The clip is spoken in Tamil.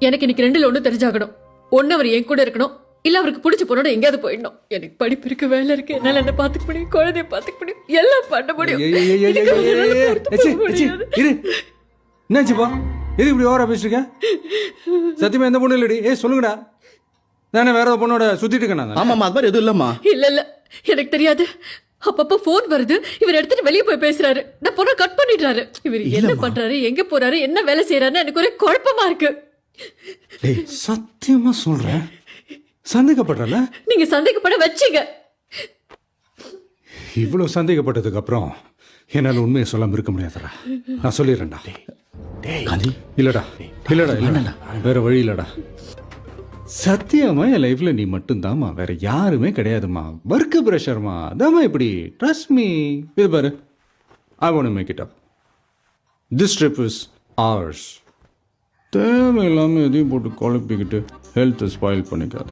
எனக்கு இன்னைக்கு ரெண்டுல ஒண்ணு தெரிஞ்சாகணும். ஒண்ணு அவர் என் கூட இருக்கணும், இல்ல அவருக்கு பிடிச்ச பொண்ணோட எங்கேயாவது போயிடணும். எனக்கு படிப்பு இருக்கு, வேலை இருக்கு, என்னால என்ன பாத்துக்க முடியும், குழந்தைய பாத்துக்க முடியும், எல்லாம் பண்ண முடியும். என்னாச்சுப்பா? எது இப்படி ஓவரா பேசிருக்க? சத்தியமா எந்த பொண்ணு இல்லடி. சொல்லுங்கடா. நானே வேற ஒரு பொண்ணோட சுத்திட்டு இருக்கேன். ஆமாம்மா, அது மாதிரி எதுவும் இல்லம்மா. இல்ல எனக்கு தெரியாது. அப்பப்ப போன் வருது, இவர் எடுத்துட்டு வெளியே போய் பேசுறாரு, நான் பொண்ணை கட் பண்ணிடுறாரு. இவர் என்ன பண்றாரு, எங்க போறாரு, என்ன வேலை செய்யறாருன்னு எனக்கு ஒரே குழப்பமா இருக்கு. சத்தியமா சொல்றேன், சந்தேகப்படுறல. நீங்க சந்தேகப்பட வச்சீங்க. இவ்வளவு சந்தேகப்பட்டதுக்கு அப்புறம் என்னால உண்மையை சொல்லாம இருக்க முடியாதுடா. நான் சொல்லிடுறேன்டா. இல்லடா வேற வழி இல்லடா. சத்தியமா என் லைஃப்ல நீ மட்டும்தாம்மா, வேற யாருமே கிடையாதுமா. ஒர்க் ப்ரெஷர்மா, அதாம்மா இப்படி. Trust me. இது பாரு, I want to make it up. This trip is ours. தேவையில்லாம எதையும் போட்டு குழப்பிக்கிட்டு ஹெல்த்தை ஸ்பாயில் பண்ணிக்காது.